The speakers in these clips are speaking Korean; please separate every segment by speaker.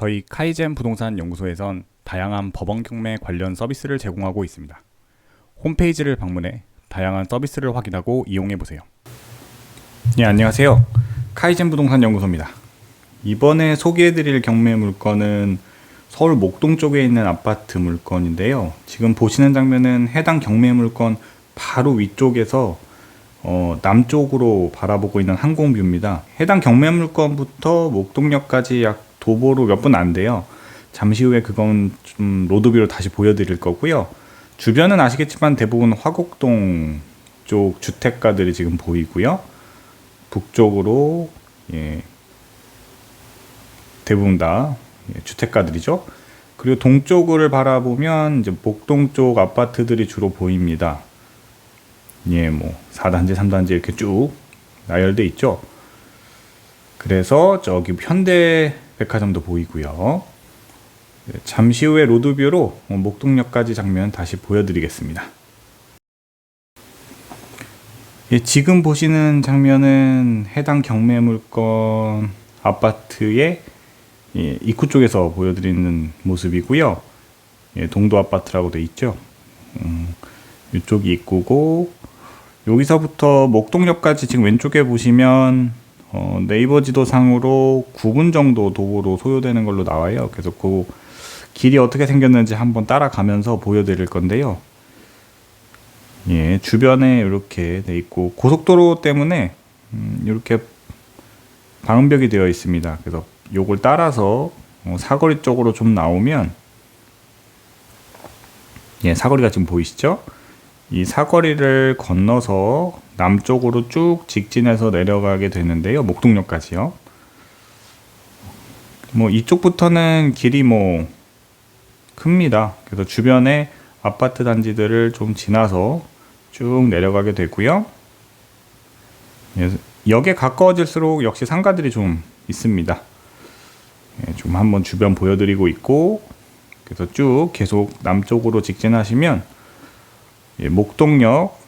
Speaker 1: 저희 카이젠 부동산 연구소에선 다양한 법원 경매 관련 서비스를 제공하고 있습니다. 홈페이지를 방문해 다양한 서비스를 확인하고 이용해 보세요. 네, 안녕하세요. 카이젠 부동산 연구소입니다. 이번에 소개해 드릴 경매 물건은 서울 목동 쪽에 있는 아파트 물건인데요. 지금 보시는 장면은 해당 경매 물건 바로 위쪽에서 남쪽으로 바라보고 있는 항공뷰입니다. 해당 경매 물건부터 목동역까지 약 도보로 몇 분 안 돼요. 잠시 후에 그건 좀 로드뷰로 다시 보여드릴 거고요. 주변은 아시겠지만 대부분 화곡동 쪽 주택가들이 지금 보이고요. 북쪽으로 대부분 다 주택가들이죠. 그리고 동쪽을 바라보면 이제 목동 쪽 아파트들이 주로 보입니다. 뭐 4단지, 3단지 이렇게 쭉 나열돼 있죠. 그래서 저기 현대백화점도 보이고요. 잠시 후에 로드뷰로 목동역까지 장면 다시 보여드리겠습니다. 지금 보시는 장면은 해당 경매 물건 아파트의 입구 쪽에서 보여드리는 모습이고요. 동도 아파트라고 되어 있죠. 이쪽이 입구고, 여기서부터 목동역까지 지금 왼쪽에 보시면 네이버 지도상으로 9분 정도 도보로 소요되는 걸로 나와요. 그래서 그 길이 어떻게 생겼는지 한번 따라가면서 보여드릴 건데요. 주변에 이렇게 돼 있고, 고속도로 때문에 이렇게 방음벽이 되어 있습니다. 그래서 요걸 따라서 사거리 쪽으로 좀 나오면, 사거리가 지금 보이시죠? 이 사거리를 건너서 남쪽으로 쭉 직진해서 내려가게 되는데요. 목동역까지요. 이쪽부터는 길이 큽니다. 그래서 주변에 아파트 단지들을 좀 지나서 쭉 내려가게 되고요. 역에 가까워질수록 역시 상가들이 좀 있습니다. 좀 한번 주변 보여드리고 있고, 그래서 쭉 계속 남쪽으로 직진하시면 목동역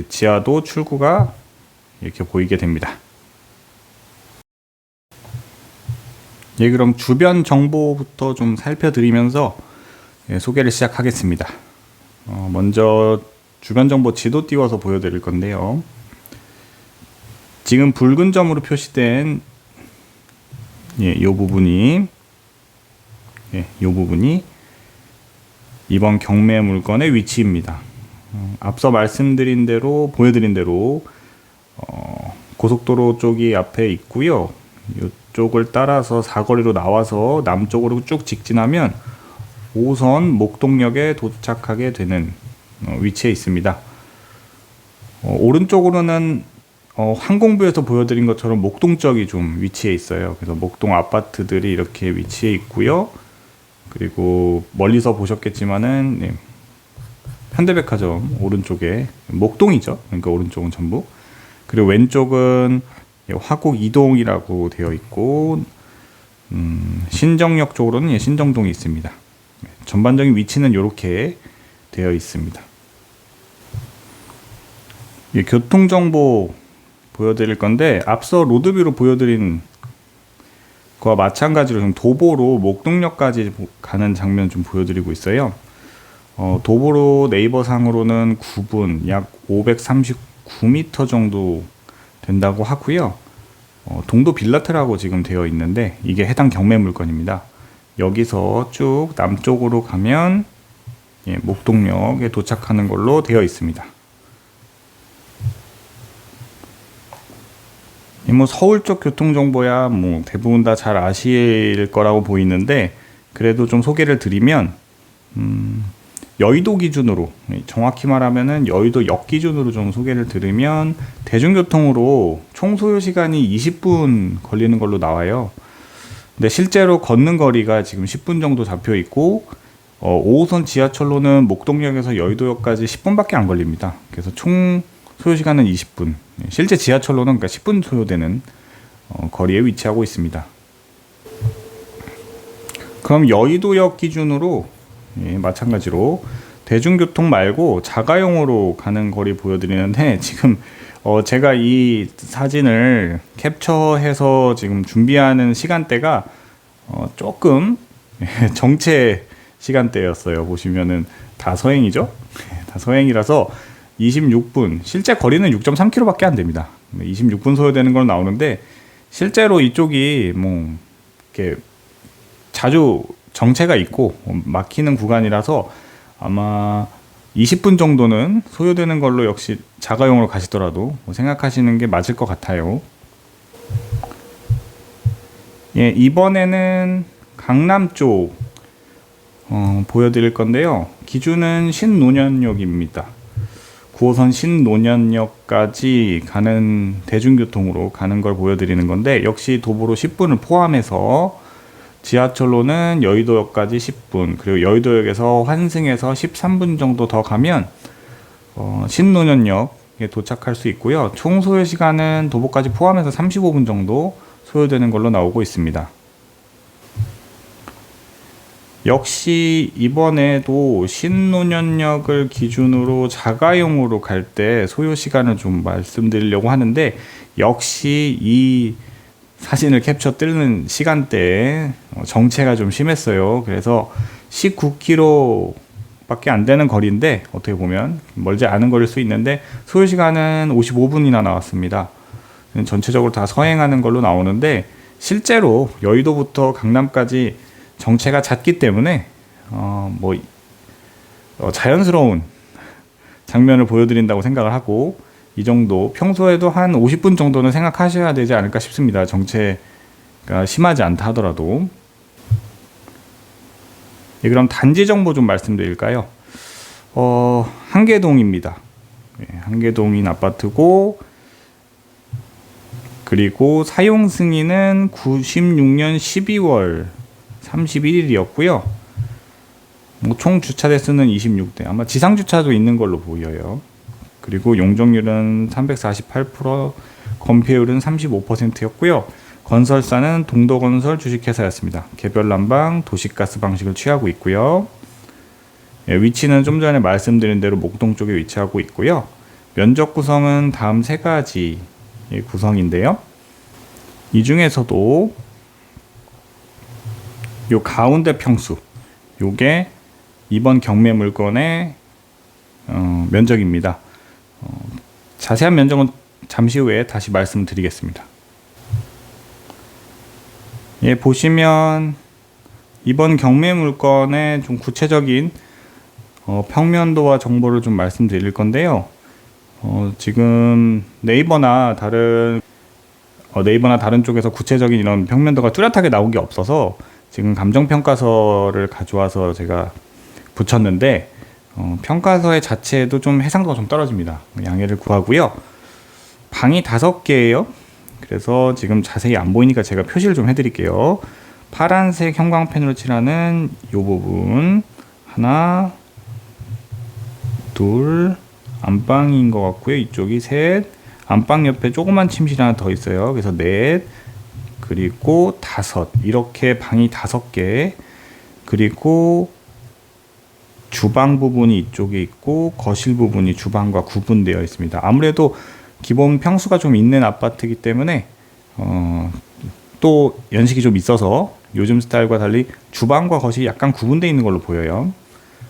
Speaker 1: 지하도 출구가 이렇게 보이게 됩니다. 그럼 주변 정보부터 좀 살펴드리면서 소개를 시작하겠습니다. 먼저 주변 정보 지도 띄워서 보여드릴 건데요. 지금 붉은 점으로 표시된 이 부분이 이번 경매 물건의 위치입니다. 앞서 말씀드린 대로, 보여드린 대로 고속도로 쪽이 앞에 있고요. 이쪽을 따라서 사거리로 나와서 남쪽으로 쭉 직진하면 5선 목동역에 도착하게 되는 위치에 있습니다. 오른쪽으로는 항공부에서 보여드린 것처럼 목동 쪽이 좀 위치해 있어요. 그래서 목동 아파트들이 이렇게 위치해 있고요. 그리고 멀리서 보셨겠지만은 현대백화점 오른쪽에 목동이죠. 그러니까 오른쪽은 전부. 그리고 왼쪽은 화곡 이동이라고 되어 있고, 신정역 쪽으로는 신정동이 있습니다. 전반적인 위치는 이렇게 되어 있습니다. 교통정보 보여드릴 건데, 앞서 로드뷰로 보여드린 거와 마찬가지로 좀 도보로 목동역까지 가는 장면 좀 보여드리고 있어요. 도보로 네이버 상으로는 9분, 약 539m 정도 된다고 하고요. 동도 빌라테라고 지금 되어 있는데, 이게 해당 경매 물건입니다. 여기서 쭉 남쪽으로 가면 목동역에 도착하는 걸로 되어 있습니다. 서울 쪽 교통정보야 대부분 다 잘 아실 거라고 보이는데, 그래도 좀 소개를 드리면, 여의도 기준으로, 정확히 말하면은 여의도역 기준으로 좀 소개를 드리면, 대중교통으로 총 소요 시간이 20분 걸리는 걸로 나와요. 근데 실제로 걷는 거리가 지금 10분 정도 잡혀 있고, 5호선 지하철로는 목동역에서 여의도역까지 10분밖에 안 걸립니다. 그래서 총 소요 시간은 20분. 실제 지하철로는 그러니까 10분 소요되는 거리에 위치하고 있습니다. 그럼 여의도역 기준으로 마찬가지로 대중교통 말고 자가용으로 가는 거리 보여드리는데, 지금 제가 이 사진을 캡처해서 지금 준비하는 시간대가 조금 정체 시간대였어요. 보시면은 다 서행이죠. 다 서행이라서 26분, 실제 거리는 6.3km밖에 안 됩니다. 26분 소요되는 걸 나오는데 실제로 이쪽이 뭐 이렇게 자주 정체가 있고 막히는 구간이라서 아마 20분 정도는 소요되는 걸로 역시 자가용으로 가시더라도 생각하시는 게 맞을 것 같아요. 예, 이번에는 강남 쪽 보여드릴 건데요. 기준은 신논현역입니다. 9호선 신논현역까지 가는 대중교통으로 가는 걸 보여드리는 건데 역시 도보로 10분을 포함해서 지하철로는 여의도역까지 10분, 그리고 여의도역에서 환승해서 13분 정도 더 가면 신논현역에 도착할 수 있고요. 총 소요 시간은 도보까지 포함해서 35분 정도 소요되는 걸로 나오고 있습니다. 역시 이번에도 신논현역을 기준으로 자가용으로 갈 때 소요 시간을 좀 말씀드리려고 하는데 역시 이 사진을 캡처 뜨는 시간대에 정체가 좀 심했어요. 그래서 19km 밖에 안 되는 거리인데 어떻게 보면 멀지 않은 거리일 수 있는데 소요 시간은 55분이나 나왔습니다. 전체적으로 다 서행하는 걸로 나오는데 실제로 여의도부터 강남까지 정체가 잦기 때문에 자연스러운 장면을 보여드린다고 생각을 하고 이 정도 평소에도 한 50분 정도는 생각하셔야 되지 않을까 싶습니다. 정체가 심하지 않다 하더라도. 예, 그럼 단지 정보 좀 말씀드릴까요? 한계동입니다. 예, 한계동인 아파트고 그리고 사용 승인은 96년 12월 31일이었고요. 총 주차 대수는 26대. 아마 지상 주차도 있는 걸로 보여요. 그리고 용적률은 348%, 건폐율은 35%였고요. 건설사는 동도건설 주식회사였습니다. 개별 난방, 도시가스 방식을 취하고 있고요. 예, 위치는 좀 전에 말씀드린 대로 목동 쪽에 위치하고 있고요. 면적 구성은 다음 세 가지 구성인데요. 이 중에서도 요 가운데 평수, 요게 이번 경매 물건의 면적입니다. 자세한 면적은 잠시 후에 다시 말씀드리겠습니다. 예, 보시면 이번 경매 물건의 좀 구체적인 평면도와 정보를 좀 말씀드릴 건데요. 지금 네이버나 다른 쪽에서 구체적인 이런 평면도가 뚜렷하게 나온 게 없어서 지금 감정평가서를 가져와서 제가 붙였는데 평가서의 자체도 좀 해상도가 좀 떨어집니다. 양해를 구하고요. 방이 5개예요. 그래서 지금 자세히 안 보이니까 제가 표시를 좀 해드릴게요. 파란색 형광펜으로 칠하는 이 부분 하나, 둘, 안방인 것 같고요. 이쪽이 셋, 안방 옆에 조그만 침실이 하나 더 있어요. 그래서 넷, 그리고 5, 이렇게 방이 5개, 그리고 주방 부분이 이쪽에 있고 거실 부분이 주방과 구분되어 있습니다. 아무래도 기본 평수가 좀 있는 아파트이기 때문에 또 연식이 좀 있어서 요즘 스타일과 달리 주방과 거실이 약간 구분되어 있는 걸로 보여요.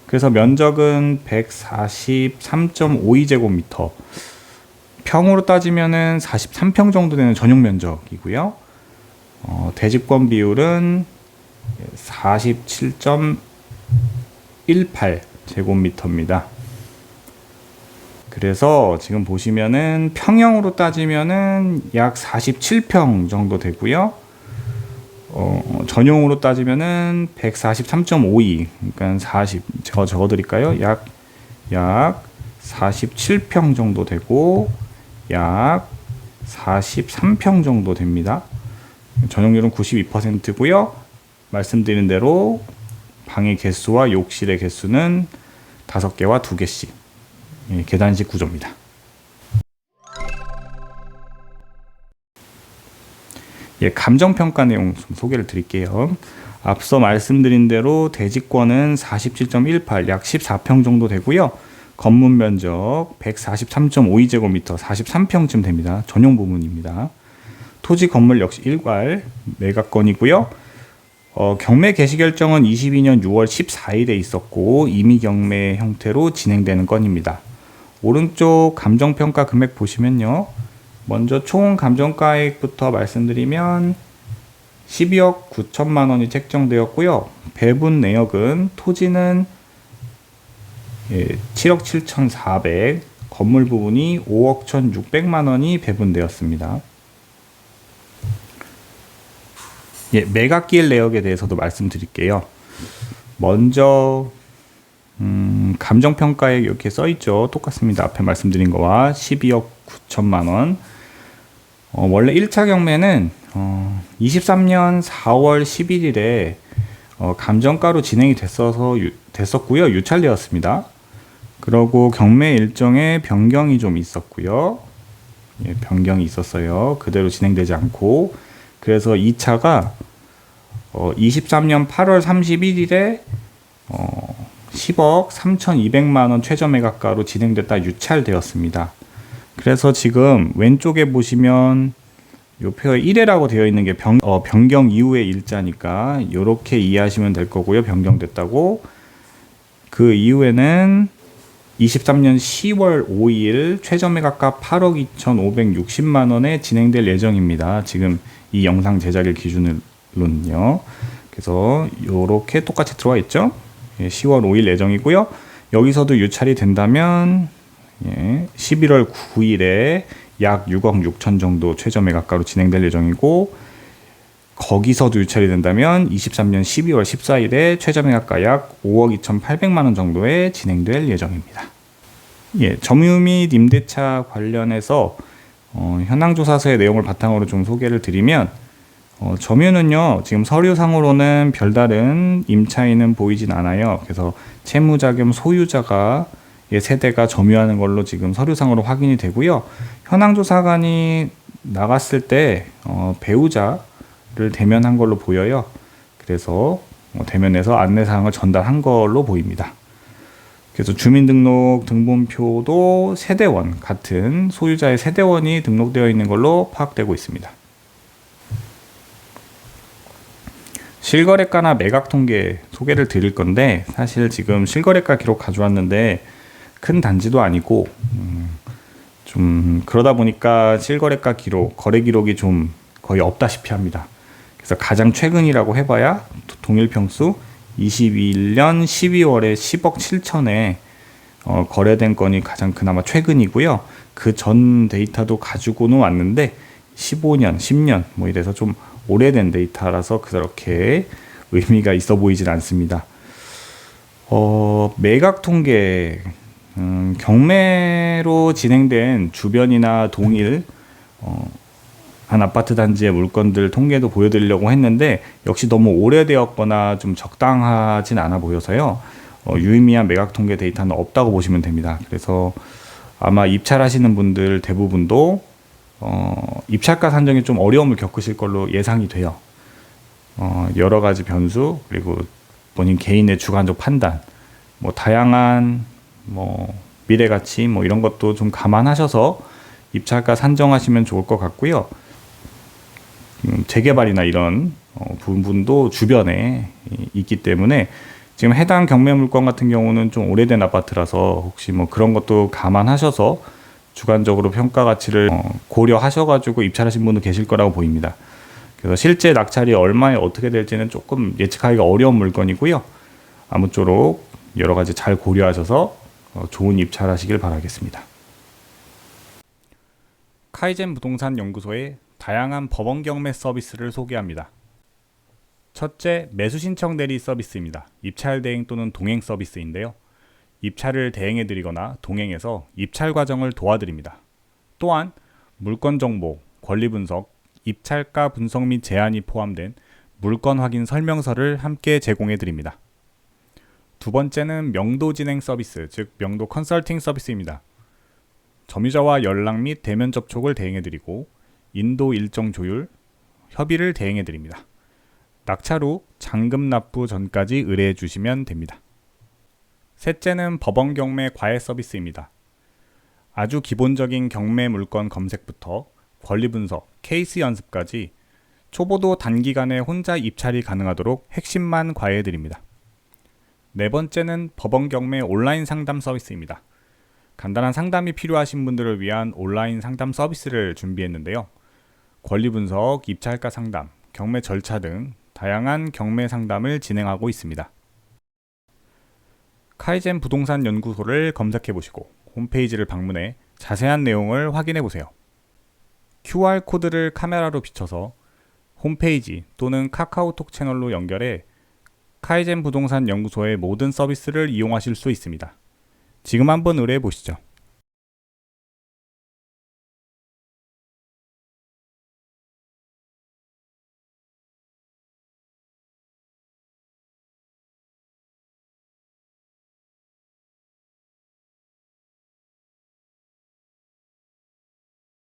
Speaker 1: 그래서 면적은 143.52제곱미터, 평으로 따지면은 43평 정도 되는 전용 면적이고요. 대집권 비율은 47.18제곱미터입니다. 그래서 지금 보시면은 평형으로 따지면은 약 47평 정도 되고요. 전용으로 따지면은 143.52, 그러니까 제가 적어드릴까요? 약 47평 정도 되고 약 43평 정도 됩니다. 전용률은 92%고요. 말씀드린 대로 방의 개수와 욕실의 개수는 5개와 2개씩, 예, 계단식 구조입니다. 예, 감정평가 내용 좀 소개를 드릴게요. 앞서 말씀드린 대로 대지권은 47.18, 약 14평 정도 되고요. 건물 면적 143.52제곱미터, 43평쯤 됩니다. 전용 부분입니다. 토지 건물 역시 일괄 매각건이고요. 경매 개시 결정은 22년 6월 14일에 있었고 임의 경매 형태로 진행되는 건입니다. 오른쪽 감정평가 금액 보시면요. 먼저 총 감정가액부터 말씀드리면 12억 9천만 원이 책정되었고요. 배분 내역은 토지는 7억 7,400, 건물 부분이 5억 1,600만 원이 배분되었습니다. 매각기일 내역에 대해서도 말씀드릴게요. 먼저 감정평가액 이렇게 써있죠. 똑같습니다. 앞에 말씀드린 거와 12억 9천만 원. 원래 1차 경매는 23년 4월 11일에 감정가로 진행이 됐었고요. 유찰되었습니다. 그러고 경매 일정에 변경이 좀 있었고요. 변경이 있었어요. 그대로 진행되지 않고. 그래서 2차가 23년 8월 31일에 10억 3,200만 원 최저 매각가로 진행됐다 유찰되었습니다. 그래서 지금 왼쪽에 보시면 요 표에 1회라고 되어 있는 게 변경 이후의 일자니까 이렇게 이해하시면 될 거고요. 변경됐다고. 그 이후에는 23년 10월 5일 최저 매각가 8억 2,560만 원에 진행될 예정입니다. 지금 이 영상 제작일 기준으로는요. 그래서 이렇게 똑같이 들어와 있죠. 10월 5일 예정이고요. 여기서도 유찰이 된다면 11월 9일에 약 6억 6천 정도 최저 매각가로 진행될 예정이고, 거기서도 유찰이 된다면 23년 12월 14일에 최저 매각가 약 5억 2,800만 원 정도에 진행될 예정입니다. 점유 및 임대차 관련해서 현황조사서의 내용을 바탕으로 좀 소개를 드리면, 점유는요 지금 서류상으로는 별다른 임차인은 보이진 않아요. 그래서 채무자 겸 소유자가 세대가 점유하는 걸로 지금 서류상으로 확인이 되고요. 현황조사관이 나갔을 때 배우자를 대면한 걸로 보여요. 그래서 대면에서 안내사항을 전달한 걸로 보입니다. 그래서 주민등록 등본표도 세대원, 같은 소유자의 세대원이 등록되어 있는 걸로 파악되고 있습니다. 실거래가나 매각 통계 소개를 드릴 건데, 사실 지금 실거래가 기록 가져왔는데 큰 단지도 아니고 좀 그러다 보니까 실거래가 기록, 거래 기록이 좀 거의 없다시피 합니다. 그래서 가장 최근이라고 해봐야 동일평수 21년 12월에 10억 7천에 거래된 건이 가장 그나마 최근이고요. 그 전 데이터도 가지고는 왔는데 15년, 10년 뭐 이래서 좀 오래된 데이터라서 그렇게 의미가 있어 보이질 않습니다. 매각 통계, 경매로 진행된 주변이나 동일 한 아파트 단지의 물건들 통계도 보여드리려고 했는데, 역시 너무 오래되었거나 좀 적당하진 않아 보여서요. 유의미한 매각 통계 데이터는 없다고 보시면 됩니다. 그래서 아마 입찰하시는 분들 대부분도 입찰가 산정에 좀 어려움을 겪으실 걸로 예상이 돼요. 여러 가지 변수, 그리고 본인 개인의 주관적 판단, 뭐 다양한 미래 가치 이런 것도 좀 감안하셔서 입찰가 산정하시면 좋을 것 같고요. 재개발이나 이런 부분도 주변에 있기 때문에 지금 해당 경매 물건 같은 경우는 좀 오래된 아파트라서 혹시 그런 것도 감안하셔서 주관적으로 평가 가치를 고려하셔가지고 입찰하신 분도 계실 거라고 보입니다. 그래서 실제 낙찰이 얼마에 어떻게 될지는 조금 예측하기가 어려운 물건이고요. 아무쪼록 여러 가지 잘 고려하셔서 좋은 입찰하시길 바라겠습니다. 카이젠 부동산 연구소의 다양한 법원 경매 서비스를 소개합니다. 첫째, 매수 신청 대리 서비스입니다. 입찰 대행 또는 동행 서비스인데요. 입찰을 대행해 드리거나 동행해서 입찰 과정을 도와드립니다. 또한 물건 정보, 권리 분석, 입찰가 분석 및 제안이 포함된 물건 확인 설명서를 함께 제공해 드립니다. 두 번째는 명도 진행 서비스, 즉 명도 컨설팅 서비스입니다. 점유자와 연락 및 대면 접촉을 대행해 드리고 인도 일정 조율, 협의를 대행해 드립니다. 낙찰 후 잔금 납부 전까지 의뢰해 주시면 됩니다. 셋째는 법원 경매 과외 서비스입니다. 아주 기본적인 경매 물건 검색부터 권리 분석, 케이스 연습까지 초보도 단기간에 혼자 입찰이 가능하도록 핵심만 과외해드립니다. 네 번째는 법원 경매 온라인 상담 서비스입니다. 간단한 상담이 필요하신 분들을 위한 온라인 상담 서비스를 준비했는데요. 권리 분석, 입찰가 상담, 경매 절차 등 다양한 경매 상담을 진행하고 있습니다. 카이젠 부동산 연구소를 검색해 보시고 홈페이지를 방문해 자세한 내용을 확인해 보세요. QR코드를 카메라로 비춰서 홈페이지 또는 카카오톡 채널로 연결해 카이젠 부동산 연구소의 모든 서비스를 이용하실 수 있습니다. 지금 한번 의뢰해 보시죠.